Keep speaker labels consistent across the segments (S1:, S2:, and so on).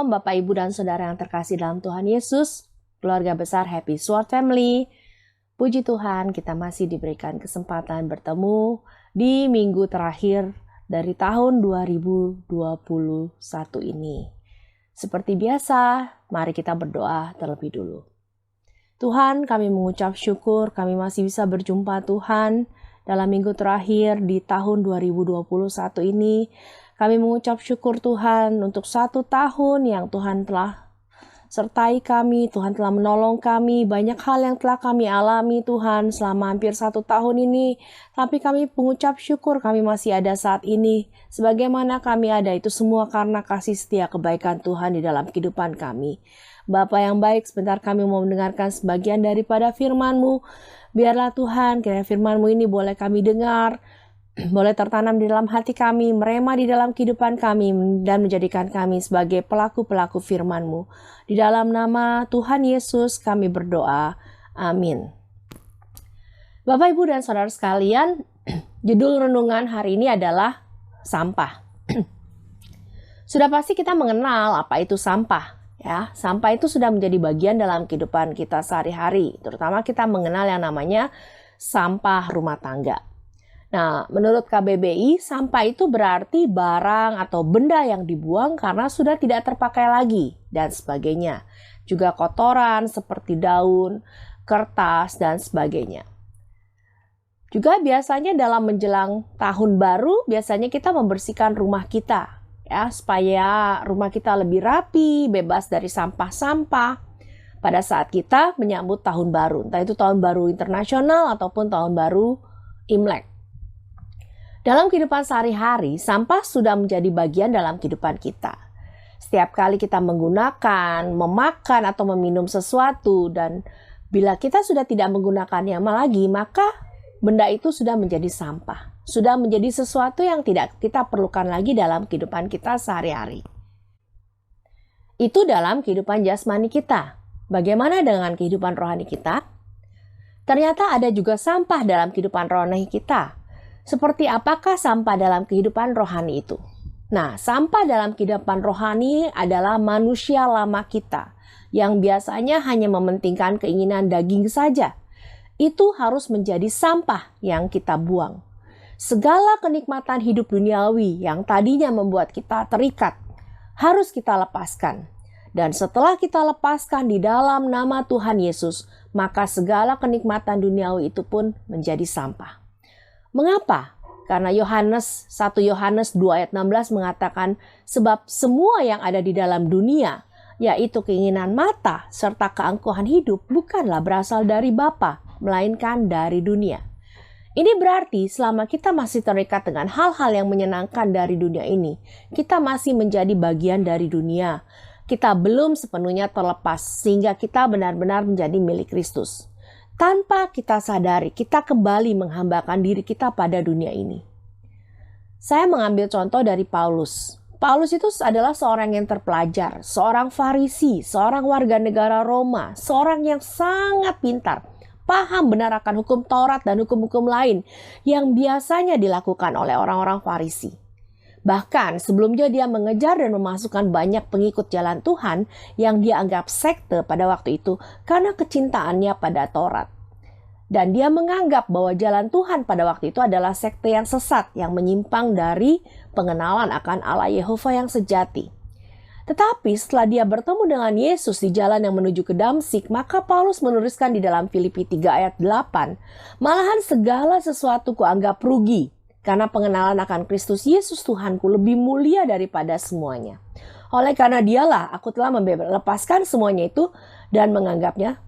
S1: Shalom Bapak Ibu dan Saudara yang terkasih dalam Tuhan Yesus, keluarga besar Happy Sword Family. Puji Tuhan kita masih diberikan kesempatan bertemu di minggu terakhir dari tahun 2021 ini. Seperti biasa, mari kita berdoa terlebih dulu. Tuhan, kami mengucap syukur kami masih bisa berjumpa Tuhan dalam minggu terakhir di tahun 2021 ini. Kami mengucap syukur Tuhan untuk 1 tahun yang Tuhan telah sertai kami, Tuhan telah menolong kami, banyak hal yang telah kami alami Tuhan selama hampir 1 tahun ini. Tapi kami mengucap syukur kami masih ada saat ini. Sebagaimana kami ada itu semua karena kasih setia kebaikan Tuhan di dalam kehidupan kami. Bapa yang baik, sebentar kami mau mendengarkan sebagian daripada firman-Mu. Biarlah Tuhan, kiranya firman-Mu ini boleh kami dengar, boleh tertanam di dalam hati kami, merema di dalam kehidupan kami, dan menjadikan kami sebagai pelaku-pelaku firman-Mu. Di dalam nama Tuhan Yesus kami berdoa. Amin. Bapak, Ibu, dan Saudara sekalian, judul renungan hari ini adalah sampah. Sudah pasti kita mengenal apa itu sampah. Ya, sampah itu sudah menjadi bagian dalam kehidupan kita sehari-hari. Terutama kita mengenal yang namanya sampah rumah tangga. Nah, menurut KBBI, sampah itu berarti barang atau benda yang dibuang karena sudah tidak terpakai lagi, dan sebagainya. Juga kotoran seperti daun, kertas, dan sebagainya. Juga biasanya dalam menjelang tahun baru, biasanya kita membersihkan rumah kita, ya, supaya rumah kita lebih rapi, bebas dari sampah-sampah pada saat kita menyambut tahun baru. Entah itu tahun baru internasional ataupun tahun baru Imlek. Dalam kehidupan sehari-hari, sampah sudah menjadi bagian dalam kehidupan kita. Setiap kali kita menggunakan, memakan, atau meminum sesuatu, dan bila kita sudah tidak menggunakannya lagi, maka benda itu sudah menjadi sampah. Sudah menjadi sesuatu yang tidak kita perlukan lagi dalam kehidupan kita sehari-hari. Itu dalam kehidupan jasmani kita. Bagaimana dengan kehidupan rohani kita? Ternyata ada juga sampah dalam kehidupan rohani kita. Seperti apakah sampah dalam kehidupan rohani itu? Nah, sampah dalam kehidupan rohani adalah manusia lama kita yang biasanya hanya mementingkan keinginan daging saja. Itu harus menjadi sampah yang kita buang. Segala kenikmatan hidup duniawi yang tadinya membuat kita terikat harus kita lepaskan. Dan setelah kita lepaskan di dalam nama Tuhan Yesus, maka segala kenikmatan duniawi itu pun menjadi sampah. Mengapa? Karena 1 Yohanes 2 ayat 16 mengatakan, sebab semua yang ada di dalam dunia, yaitu keinginan mata serta keangkuhan hidup, bukanlah berasal dari Bapa, melainkan dari dunia. Ini berarti selama kita masih terikat dengan hal-hal yang menyenangkan dari dunia ini, kita masih menjadi bagian dari dunia. Kita belum sepenuhnya terlepas sehingga kita benar-benar menjadi milik Kristus. Tanpa kita sadari, kita kembali menghambakan diri kita pada dunia ini. Saya mengambil contoh dari Paulus. Paulus itu adalah seorang yang terpelajar, seorang Farisi, seorang warga negara Roma, seorang yang sangat pintar, paham benar akan hukum Taurat dan hukum-hukum lain yang biasanya dilakukan oleh orang-orang Farisi. Bahkan sebelumnya dia mengejar dan memasukkan banyak pengikut jalan Tuhan yang dia anggap sekte pada waktu itu karena kecintaannya pada Taurat. Dan dia menganggap bahwa jalan Tuhan pada waktu itu adalah sekte yang sesat yang menyimpang dari pengenalan akan Allah Yehova yang sejati. Tetapi setelah dia bertemu dengan Yesus di jalan yang menuju ke Damsik, maka Paulus menuliskan di dalam Filipi 3 ayat 8, malahan segala sesuatu kuanggap rugi, karena pengenalan akan Kristus Yesus Tuhanku lebih mulia daripada semuanya. Oleh karena dialah aku telah melepaskan semuanya itu dan menganggapnya.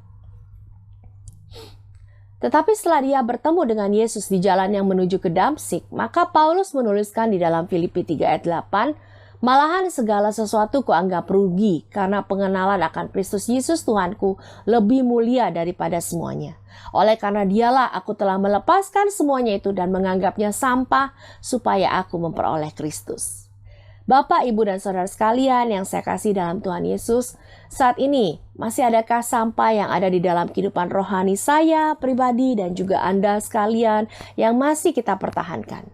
S1: Tetapi setelah dia bertemu dengan Yesus di jalan yang menuju ke Damsik, maka Paulus menuliskan di dalam Filipi 3 ayat 8, malahan segala sesuatu kuanggap rugi karena pengenalan akan Kristus Yesus Tuhanku lebih mulia daripada semuanya. Oleh karena dialah aku telah melepaskan semuanya itu dan menganggapnya sampah supaya aku memperoleh Kristus. Bapak, Ibu, dan Saudara sekalian yang saya kasih dalam Tuhan Yesus, saat ini masih adakah sampah yang ada di dalam kehidupan rohani saya pribadi dan juga Anda sekalian yang masih kita pertahankan?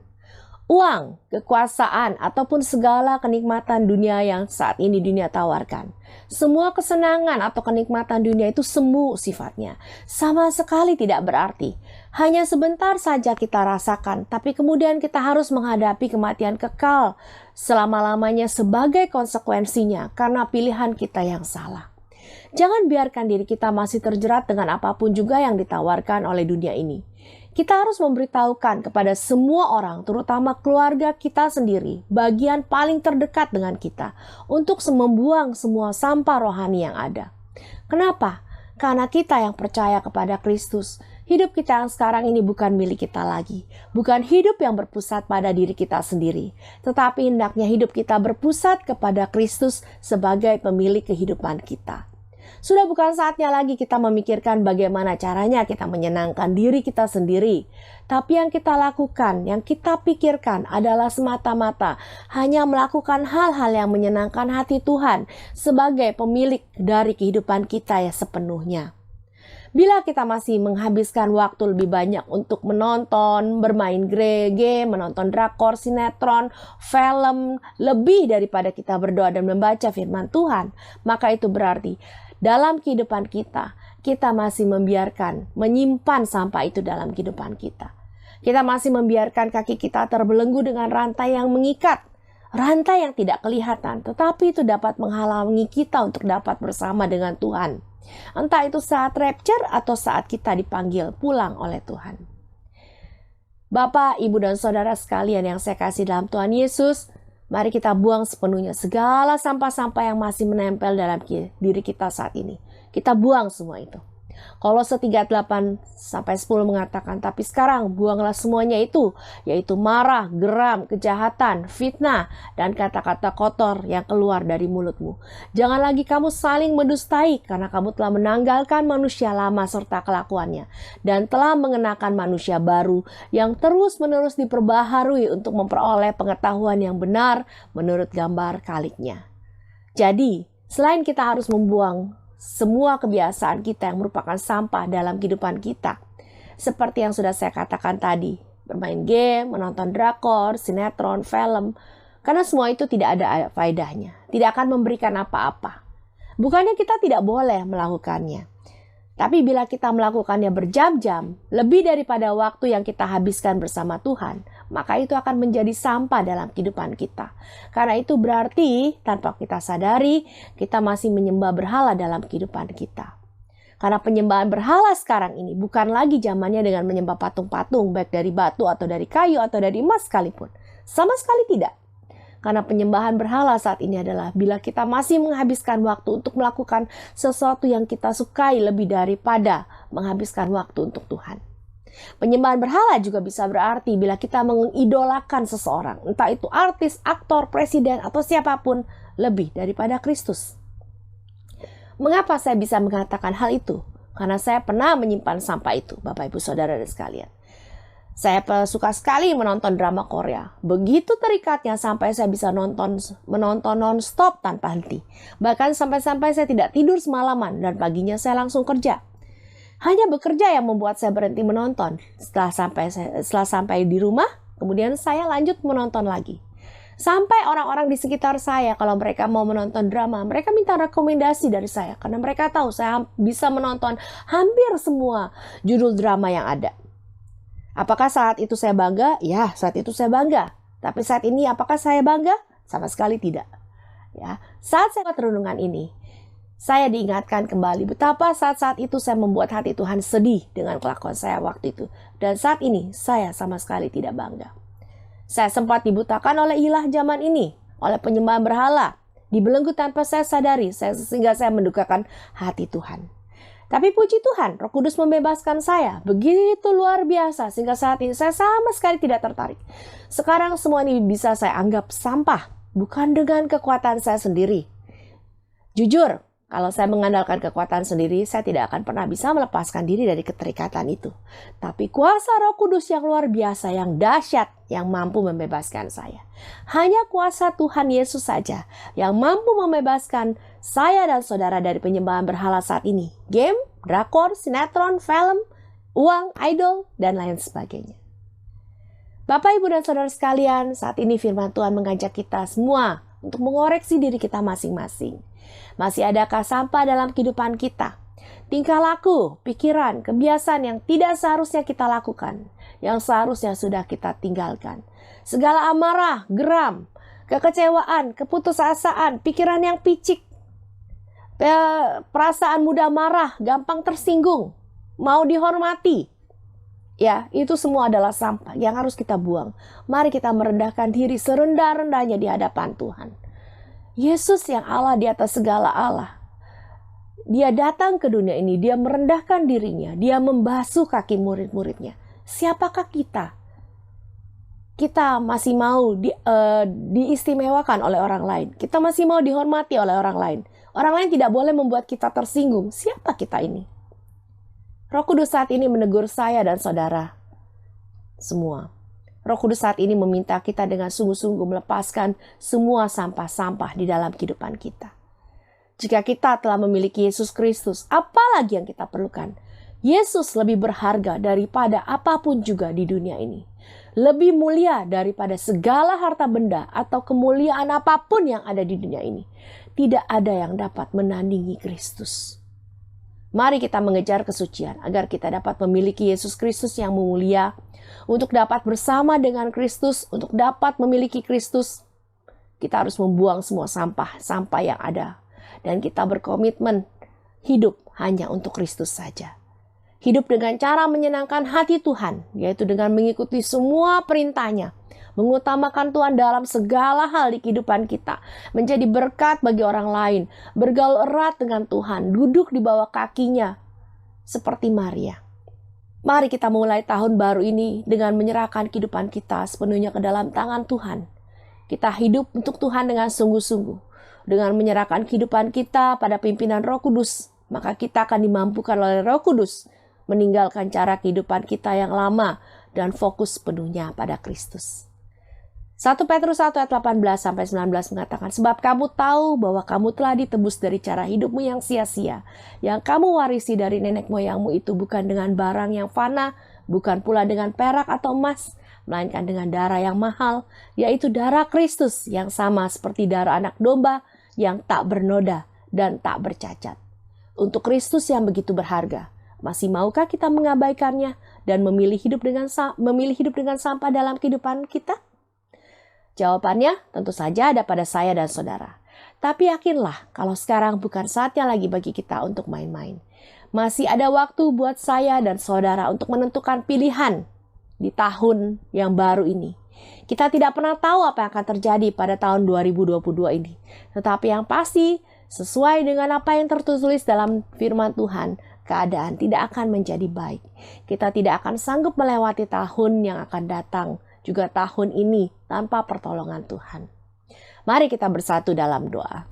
S1: uang, kekuasaan, ataupun segala kenikmatan dunia yang saat ini dunia tawarkan. Semua kesenangan atau kenikmatan dunia itu semu sifatnya. Sama sekali tidak berarti. Hanya sebentar saja kita rasakan, tapi kemudian kita harus menghadapi kematian kekal selama-lamanya sebagai konsekuensinya karena pilihan kita yang salah. Jangan biarkan diri kita masih terjerat dengan apapun juga yang ditawarkan oleh dunia ini. Kita harus memberitahukan kepada semua orang, terutama keluarga kita sendiri, bagian paling terdekat dengan kita, untuk membuang semua sampah rohani yang ada. Kenapa? Karena kita yang percaya kepada Kristus, hidup kita yang sekarang ini bukan milik kita lagi. Bukan hidup yang berpusat pada diri kita sendiri, tetapi hendaknya hidup kita berpusat kepada Kristus sebagai pemilik kehidupan kita. Sudah bukan saatnya lagi kita memikirkan bagaimana caranya kita menyenangkan diri kita sendiri. Tapi yang kita lakukan, yang kita pikirkan adalah semata-mata hanya melakukan hal-hal yang menyenangkan hati Tuhan sebagai pemilik dari kehidupan kita ya sepenuhnya. Bila kita masih menghabiskan waktu lebih banyak untuk menonton, bermain game, menonton drakor, sinetron, film, lebih daripada kita berdoa dan membaca firman Tuhan, maka itu berarti dalam kehidupan kita, kita masih menyimpan sampah itu dalam kehidupan kita. Kita masih membiarkan kaki kita terbelenggu dengan rantai yang mengikat. Rantai yang tidak kelihatan, tetapi itu dapat menghalangi kita untuk dapat bersama dengan Tuhan. Entah itu saat rapture atau saat kita dipanggil pulang oleh Tuhan. Bapak, Ibu, dan Saudara sekalian yang saya kasih dalam Tuhan Yesus, mari kita buang sepenuhnya segala sampah-sampah yang masih menempel dalam diri kita saat ini. Kita buang semua itu. Kolose 3:8-10 mengatakan, tapi sekarang buanglah semuanya itu, yaitu marah, geram, kejahatan, fitnah, dan kata-kata kotor yang keluar dari mulutmu. Jangan lagi kamu saling mendustai, karena kamu telah menanggalkan manusia lama serta kelakuannya, dan telah mengenakan manusia baru yang terus-menerus diperbaharui untuk memperoleh pengetahuan yang benar menurut gambar kaliknya. Jadi, selain kita harus membuang semua kebiasaan kita yang merupakan sampah dalam kehidupan kita, seperti yang sudah saya katakan tadi, bermain game, menonton drakor, sinetron, film, karena semua itu tidak ada faedahnya, tidak akan memberikan apa-apa. Bukannya kita tidak boleh melakukannya, tapi bila kita melakukannya berjam-jam, lebih daripada waktu yang kita habiskan bersama Tuhan, maka itu akan menjadi sampah dalam kehidupan kita. Karena itu berarti tanpa kita sadari, kita masih menyembah berhala dalam kehidupan kita. Karena penyembahan berhala sekarang ini bukan lagi zamannya dengan menyembah patung-patung, baik dari batu atau dari kayu atau dari emas sekalipun. Sama sekali tidak. Karena penyembahan berhala saat ini adalah bila kita masih menghabiskan waktu untuk melakukan sesuatu yang kita sukai lebih daripada menghabiskan waktu untuk Tuhan. Penyembahan berhala juga bisa berarti bila kita mengidolakan seseorang, entah itu artis, aktor, presiden, atau siapapun, lebih daripada Kristus. Mengapa saya bisa mengatakan hal itu? Karena saya pernah menyimpan sampah itu, Bapak Ibu Saudara dan sekalian. Saya suka sekali menonton drama Korea. Begitu terikatnya sampai saya bisa menonton non-stop tanpa henti. Bahkan sampai-sampai saya tidak tidur semalaman dan paginya saya langsung kerja. Hanya bekerja yang membuat saya berhenti menonton. Setelah sampai di rumah, kemudian saya lanjut menonton lagi. Sampai orang-orang di sekitar saya, kalau mereka mau menonton drama, mereka minta rekomendasi dari saya. Karena mereka tahu saya bisa menonton hampir semua judul drama yang ada. Apakah saat itu saya bangga? Ya, saat itu saya bangga. Tapi saat ini apakah saya bangga? Sama sekali tidak. Ya, saat saya buat renungan ini, saya diingatkan kembali betapa saat-saat itu saya membuat hati Tuhan sedih dengan kelakuan saya waktu itu. Dan saat ini saya sama sekali tidak bangga. Saya sempat dibutakan oleh ilah zaman ini, oleh penyembahan berhala, dibelenggu tanpa saya sadari, sehingga saya mendukakan hati Tuhan. Tapi puji Tuhan, Roh Kudus membebaskan saya begitu luar biasa sehingga saat ini saya sama sekali tidak tertarik. Sekarang semua ini bisa saya anggap sampah, bukan dengan kekuatan saya sendiri. Jujur, kalau saya mengandalkan kekuatan sendiri, saya tidak akan pernah bisa melepaskan diri dari keterikatan itu. Tapi kuasa Roh Kudus yang luar biasa, yang dahsyat, yang mampu membebaskan saya. Hanya kuasa Tuhan Yesus saja yang mampu membebaskan saya dan saudara dari penyembahan berhala saat ini. Game, drakor, sinetron, film, uang, idol, dan lain sebagainya. Bapak, Ibu, dan Saudara sekalian, saat ini firman Tuhan mengajak kita semua untuk mengoreksi diri kita masing-masing. Masih adakah sampah dalam kehidupan kita? Tingkah laku, pikiran, kebiasaan yang tidak seharusnya kita lakukan, yang seharusnya sudah kita tinggalkan. Segala amarah, geram, kekecewaan, keputusasaan, pikiran yang picik, perasaan mudah marah, gampang tersinggung, mau dihormati. Ya, itu semua adalah sampah yang harus kita buang. Mari kita merendahkan diri serendah-rendahnya di hadapan Tuhan. Yesus yang Allah di atas segala Allah. Dia datang ke dunia ini, dia merendahkan dirinya, dia membasuh kaki murid-muridnya. Siapakah kita? Kita masih mau diistimewakan oleh orang lain. Kita masih mau dihormati oleh orang lain. Orang lain tidak boleh membuat kita tersinggung. Siapa kita ini? Roh Kudus saat ini menegur saya dan saudara semua. Roh Kudus saat ini meminta kita dengan sungguh-sungguh melepaskan semua sampah-sampah di dalam kehidupan kita. Jika kita telah memiliki Yesus Kristus, apa lagi yang kita perlukan? Yesus lebih berharga daripada apapun juga di dunia ini. Lebih mulia daripada segala harta benda atau kemuliaan apapun yang ada di dunia ini. Tidak ada yang dapat menandingi Kristus. Mari kita mengejar kesucian agar kita dapat memiliki Yesus Kristus yang mulia, untuk dapat bersama dengan Kristus, untuk dapat memiliki Kristus. Kita harus membuang semua sampah yang ada. Dan kita berkomitmen hidup hanya untuk Kristus saja. Hidup dengan cara menyenangkan hati Tuhan, yaitu dengan mengikuti semua perintahnya. Mengutamakan Tuhan dalam segala hal di kehidupan kita. Menjadi berkat bagi orang lain. Bergaul erat dengan Tuhan. Duduk di bawah kakinya. Seperti Maria. Mari kita mulai tahun baru ini dengan menyerahkan kehidupan kita sepenuhnya ke dalam tangan Tuhan. Kita hidup untuk Tuhan dengan sungguh-sungguh. Dengan menyerahkan kehidupan kita pada pimpinan Roh Kudus. Maka kita akan dimampukan oleh Roh Kudus. Meninggalkan cara kehidupan kita yang lama. Dan fokus penuhnya pada Kristus. 1 Petrus 1 ayat 18-19 mengatakan, sebab kamu tahu bahwa kamu telah ditebus dari cara hidupmu yang sia-sia, yang kamu warisi dari nenek moyangmu itu bukan dengan barang yang fana, bukan pula dengan perak atau emas, melainkan dengan darah yang mahal, yaitu darah Kristus yang sama seperti darah anak domba yang tak bernoda dan tak bercacat. Untuk Kristus yang begitu berharga, masih maukah kita mengabaikannya dan memilih hidup dengan sampah dalam kehidupan kita? Jawabannya tentu saja ada pada saya dan saudara. Tapi yakinlah kalau sekarang bukan saatnya lagi bagi kita untuk main-main. Masih ada waktu buat saya dan saudara untuk menentukan pilihan di tahun yang baru ini. Kita tidak pernah tahu apa yang akan terjadi pada tahun 2022 ini. Tetapi yang pasti, sesuai dengan apa yang tertulis dalam firman Tuhan, keadaan tidak akan menjadi baik. Kita tidak akan sanggup melewati tahun yang akan datang. Juga tahun ini tanpa pertolongan Tuhan. Mari kita bersatu dalam doa.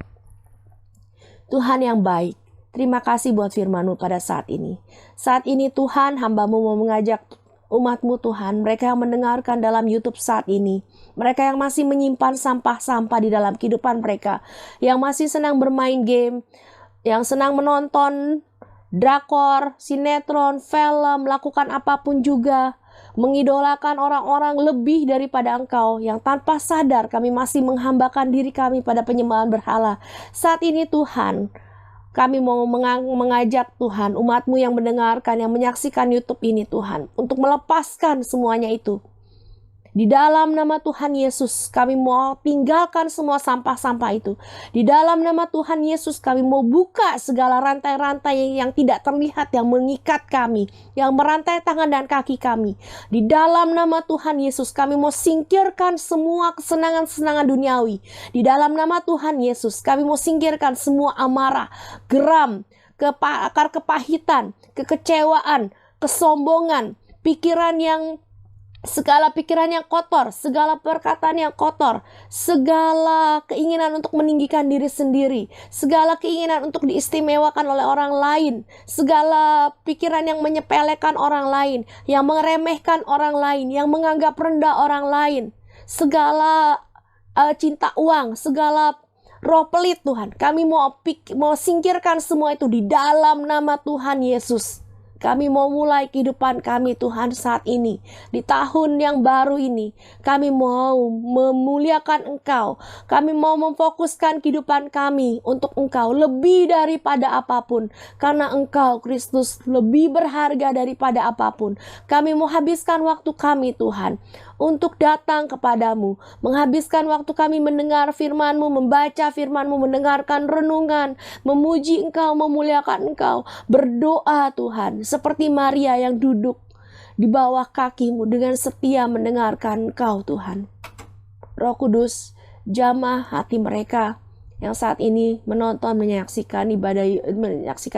S1: Tuhan yang baik, terima kasih buat firman-Mu pada saat ini. Saat ini Tuhan, hamba-Mu mau mengajak umat-Mu Tuhan, mereka yang mendengarkan dalam YouTube saat ini, mereka yang masih menyimpan sampah-sampah di dalam kehidupan mereka, yang masih senang bermain game, yang senang menonton drakor, sinetron, film, melakukan apapun juga, mengidolakan orang-orang lebih daripada Engkau, yang tanpa sadar kami masih menghambakan diri kami pada penyembahan berhala. Saat ini Tuhan, kami mau mengajak Tuhan, umat-Mu yang mendengarkan, yang menyaksikan YouTube ini Tuhan, untuk melepaskan semuanya itu. Di dalam nama Tuhan Yesus, kami mau tinggalkan semua sampah-sampah itu. Di dalam nama Tuhan Yesus, kami mau buka segala rantai-rantai yang tidak terlihat, yang mengikat kami, yang merantai tangan dan kaki kami. Di dalam nama Tuhan Yesus, kami mau singkirkan semua kesenangan-kesenangan duniawi. Di dalam nama Tuhan Yesus, kami mau singkirkan semua amarah, geram, akar kepahitan, kekecewaan, kesombongan, segala pikiran yang kotor, segala perkataan yang kotor, segala keinginan untuk meninggikan diri sendiri, segala keinginan untuk diistimewakan oleh orang lain, segala pikiran yang menyepelekan orang lain, yang meremehkan orang lain, yang menganggap rendah orang lain, segala cinta uang, segala roh pelit Tuhan. Kami mau singkirkan semua itu di dalam nama Tuhan Yesus. Kami mau mulai kehidupan kami Tuhan saat ini. Di tahun yang baru ini, kami mau memuliakan Engkau. Kami mau memfokuskan kehidupan kami untuk Engkau lebih daripada apapun. Karena Engkau, Kristus, lebih berharga daripada apapun. Kami mau habiskan waktu kami Tuhan untuk datang kepadamu. Menghabiskan waktu kami mendengar firman-Mu, membaca firman-Mu, mendengarkan renungan, memuji Engkau, memuliakan Engkau. Berdoa Tuhan, seperti Maria yang duduk di bawah kaki-Mu dengan setia mendengarkan Engkau Tuhan. Roh Kudus, jamah hati mereka yang saat ini menonton, menyaksikan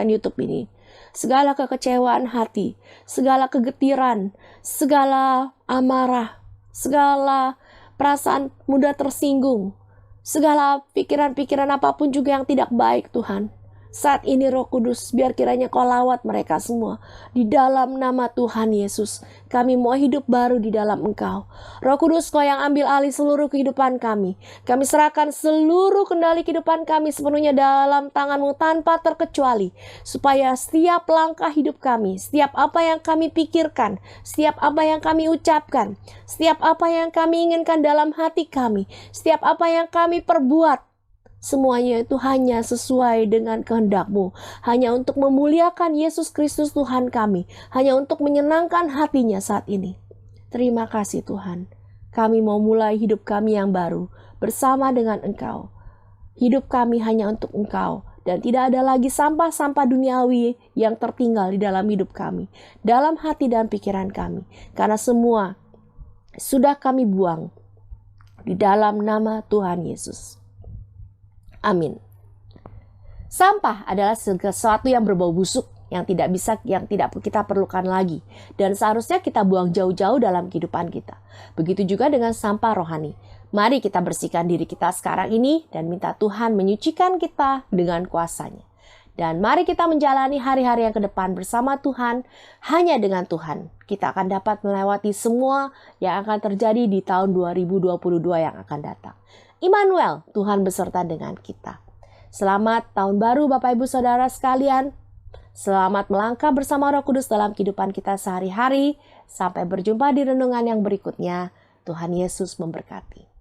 S1: YouTube ini. Segala kekecewaan hati, segala kegetiran, segala amarah, segala perasaan mudah tersinggung, segala pikiran-pikiran apapun juga yang tidak baik Tuhan. Saat ini Roh Kudus, biar kiranya Kau lawat mereka semua. Di dalam nama Tuhan Yesus, kami mau hidup baru di dalam Engkau. Roh Kudus, Kau yang ambil alih seluruh kehidupan kami. Kami serahkan seluruh kendali kehidupan kami sepenuhnya dalam tangan-Mu tanpa terkecuali. Supaya setiap langkah hidup kami, setiap apa yang kami pikirkan, setiap apa yang kami ucapkan, setiap apa yang kami inginkan dalam hati kami, setiap apa yang kami perbuat, semuanya itu hanya sesuai dengan kehendak-Mu. Hanya untuk memuliakan Yesus Kristus Tuhan kami. Hanya untuk menyenangkan hatinya saat ini. Terima kasih Tuhan. Kami mau mulai hidup kami yang baru bersama dengan Engkau. Hidup kami hanya untuk Engkau. Dan tidak ada lagi sampah-sampah duniawi yang tertinggal di dalam hidup kami. Dalam hati dan pikiran kami. Karena semua sudah kami buang di dalam nama Tuhan Yesus. Amin. Sampah adalah sesuatu yang berbau busuk, yang tidak kita perlukan lagi, dan seharusnya kita buang jauh-jauh dalam kehidupan kita. Begitu juga dengan sampah rohani. Mari kita bersihkan diri kita sekarang ini dan minta Tuhan menyucikan kita dengan kuasa-Nya. Dan mari kita menjalani hari-hari yang ke depan bersama Tuhan. Hanya dengan Tuhan kita akan dapat melewati semua yang akan terjadi di tahun 2022 yang akan datang. Immanuel, Tuhan beserta dengan kita. Selamat tahun baru Bapak Ibu Saudara sekalian. Selamat melangkah bersama Roh Kudus dalam kehidupan kita sehari-hari. Sampai berjumpa di renungan yang berikutnya. Tuhan Yesus memberkati.